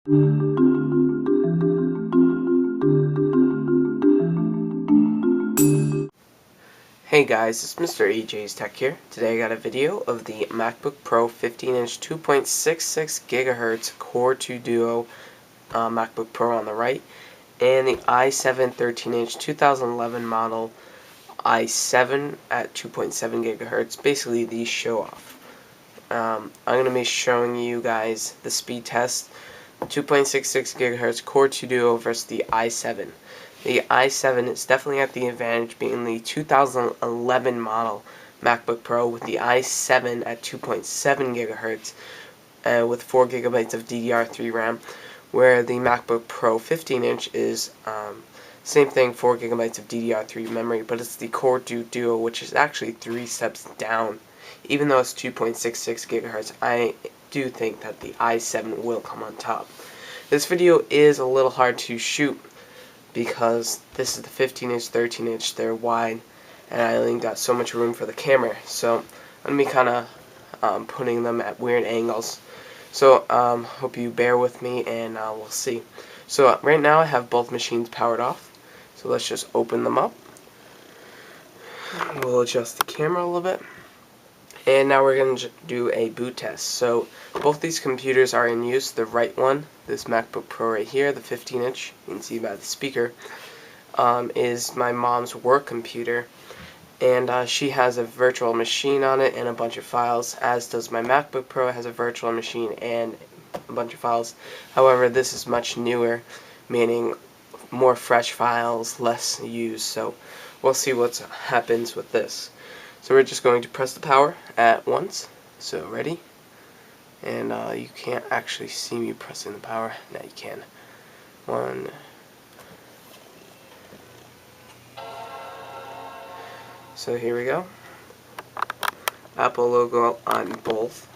Hey guys, it's Mr. AJ's Tech here. Today I got a video of the MacBook Pro 15-inch 2.66 GHz Core 2 Duo MacBook Pro on the right, and the i7 13-inch 2011 model i7 at 2.7 GHz, basically the show-off. I'm going to be showing you guys the speed test, 2.66 GHz Core 2 Duo versus the i7. The i7 is definitely at the advantage, being the 2011 model MacBook Pro, with the i7 at 2.7 GHz with 4 GB of DDR3 RAM, where the MacBook Pro 15-inch is same thing, 4 GB of DDR3 memory, but it's the Core 2 Duo, which is actually 3 steps down. Even though it's 2.66 GHz, I do think that the i7 will come on top. This video is a little hard to shoot because this is the 15-inch, 13-inch, they're wide, and I only got so much room for the camera, so I'm going to be kind of putting them at weird angles. So hope you bear with me, and we'll see. So right now I have both machines powered off, so let's just open them up. We'll adjust the camera a little bit. And now we're going to do a boot test. So both these computers are in use. The right one, this MacBook Pro right here, the 15-inch, you can see by the speaker, is my mom's work computer. And she has a virtual machine on it and a bunch of files, as does my MacBook Pro. It has a virtual machine and a bunch of files. However, this is much newer, meaning more fresh files, less used. So we'll see what happens with this. So we're just going to press the power at once. So ready? And you can't actually see me pressing the power. Now you can. 1. So here we go. Apple logo on both.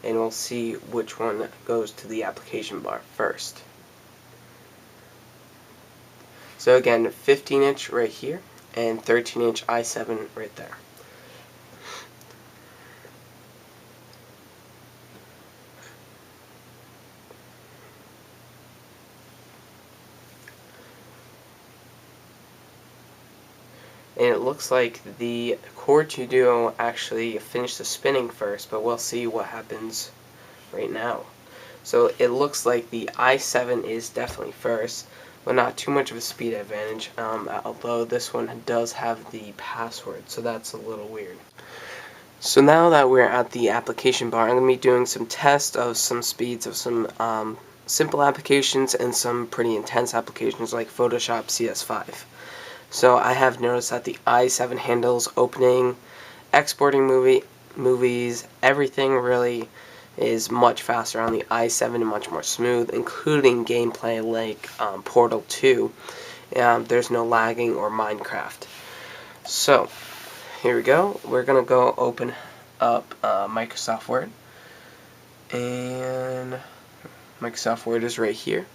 And we'll see which one goes to the application bar first. So again, 15-inch right here, and 13-inch i7 right there. And it looks like the Core 2 Duo actually finished the spinning first, but we'll see what happens right now. So it looks like the i7 is definitely first, but not too much of a speed advantage, although this one does have the password, so that's a little weird. So now that we're at the application bar, I'm going to be doing some tests of some speeds of some simple applications and some pretty intense applications like Photoshop CS5. So I have noticed that the i7 handles opening, exporting movies, everything really is much faster on the i7 and much more smooth, including gameplay like Portal 2. There's no lagging or Minecraft. So here we go. We're gonna go open up Microsoft Word, and Microsoft Word is right here.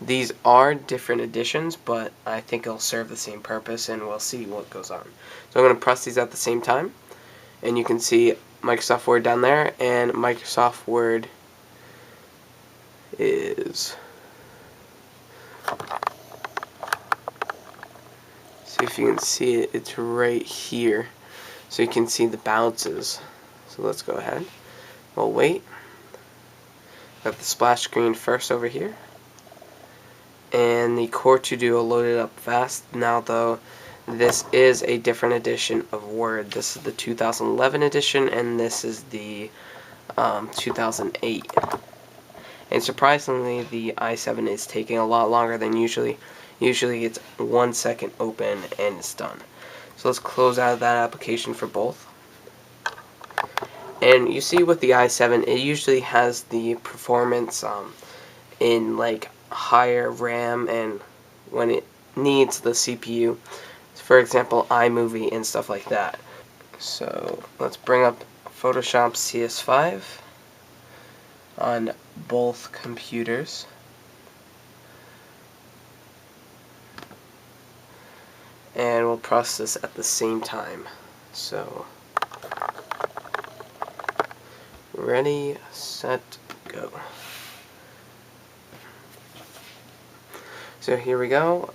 These are different editions, but I think it'll serve the same purpose, and we'll see what goes on. So I'm going to press these at the same time, and you can see Microsoft Word down there, and Microsoft Word is... see if you can see it, it's right here. So you can see the bounces. So let's go ahead. We'll wait. Got the splash screen first over here. And the Core 2 Duo loaded up fast. Now though, this is a different edition of Word. This is the 2011 edition, and this is the 2008. And surprisingly, the i7 is taking a lot longer than usually. Usually it's 1 second open and it's done. So let's close out that application for both. And you see with the i7, it usually has the performance in like higher RAM, and when it needs the CPU, for example iMovie and stuff like that. So let's bring up Photoshop CS5 on both computers, and we'll process at the same time. So ready, set, go. So here we go.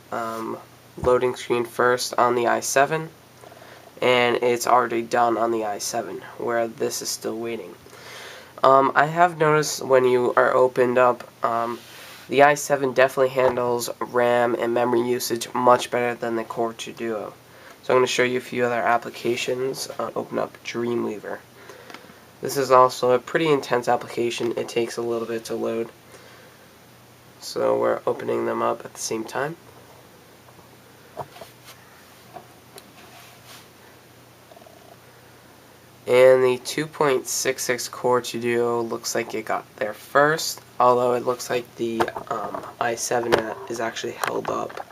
Loading screen first on the i7, and it's already done on the i7, where this is still waiting. I have noticed when you are opened up, the i7 definitely handles RAM and memory usage much better than the Core 2 Duo. So I'm going to show you a few other applications. Open up Dreamweaver. This is also a pretty intense application. It takes a little bit to load. So we're opening them up at the same time. And the 2.66 Core 2 Duo looks like it got there first, although it looks like the i7 is actually held up.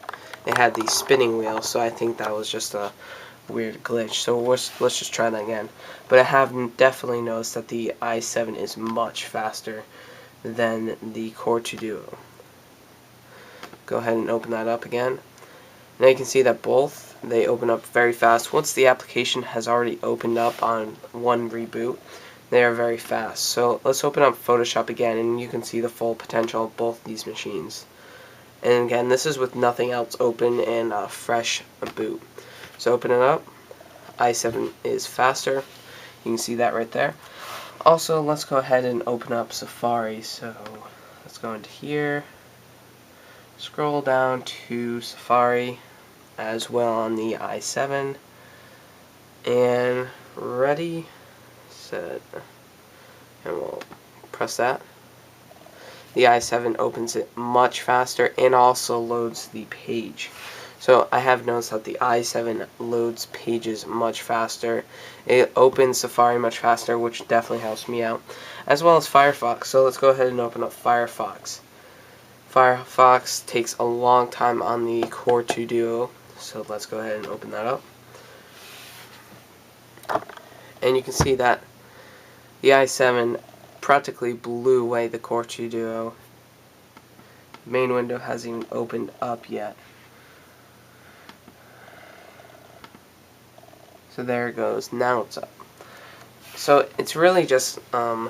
It had the spinning wheel, so I think that was just a weird glitch. So let's just try that again. But I have definitely noticed that the i7 is much faster than the Core 2 Duo. Go ahead and open that up again. Now you can see that both, they open up very fast. Once the application has already opened up on one reboot, they are very fast. So let's open up Photoshop again, and you can see the full potential of both these machines. And again, this is with nothing else open and a fresh boot. So open it up. i7 is faster. You can see that right there. Also, let's go ahead and open up Safari. So let's go into here. Scroll down to Safari as well on the i7, and ready, set, and we'll press that. The i7 opens it much faster and also loads the page. So I have noticed that the i7 loads pages much faster. It opens Safari much faster, which definitely helps me out, as well as Firefox. So let's go ahead and open up Firefox. Firefox takes a long time on the Core 2 Duo, so let's go ahead and open that up. And you can see that the i7 practically blew away the Core 2 Duo. The main window hasn't even opened up yet. So there it goes. Now it's up. So it's really just the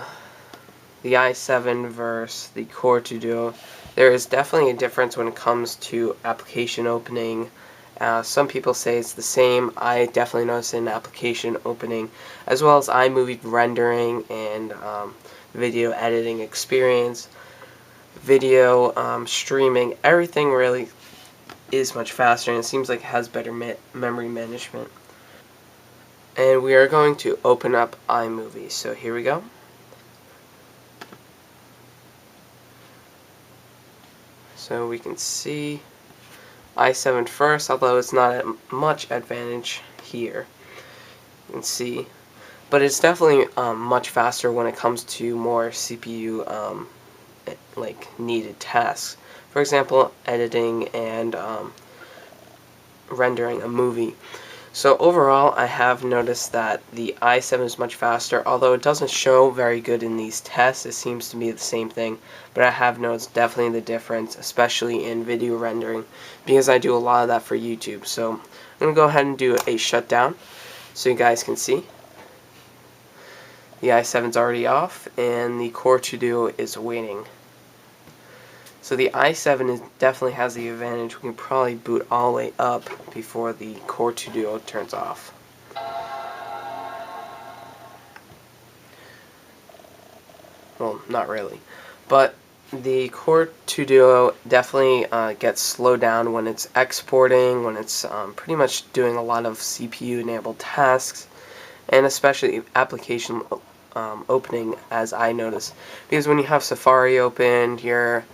i7 versus the Core 2 Duo. There is definitely a difference when it comes to application opening. Some people say it's the same. I definitely notice in application opening, as well as iMovie rendering and video editing experience, video streaming. Everything really is much faster, and it seems like it has better memory management. And we are going to open up iMovie. So here we go. So we can see i7 first, although it's not at much advantage here. You can see, but it's definitely much faster when it comes to more CPU like needed tasks. For example, editing and rendering a movie. So overall, I have noticed that the i7 is much faster, although it doesn't show very good in these tests. It seems to be the same thing, but I have noticed definitely the difference, especially in video rendering, because I do a lot of that for YouTube. So I'm going to go ahead and do a shutdown so you guys can see. The i7 is already off, and the Core 2 Duo is waiting. So the i7 definitely has the advantage. We can probably boot all the way up before the Core 2 Duo turns off. Well, not really. But the Core 2 Duo definitely gets slowed down when it's exporting, when it's pretty much doing a lot of CPU-enabled tasks, and especially application opening, as I notice. Because when you have Safari open, you're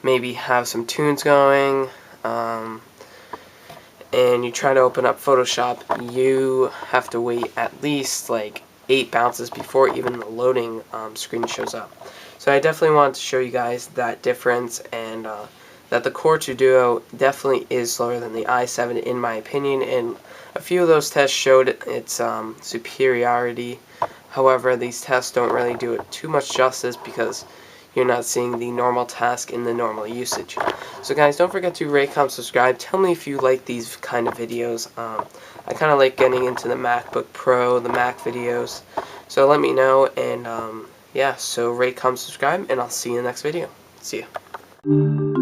maybe have some tunes going, and you try to open up Photoshop, you have to wait at least like 8 bounces before even the loading screen shows up. So I definitely wanted to show you guys that difference, and that the Core 2 Duo definitely is slower than the i7 in my opinion, and a few of those tests showed its superiority. However, these tests don't really do it too much justice because you're not seeing the normal task in the normal usage. So guys, don't forget to rate, comment, subscribe. Tell me if you like these kind of videos. I kind of like getting into the MacBook Pro, the Mac videos. So let me know, and yeah, so rate, comment, subscribe, and I'll see you in the next video. See ya.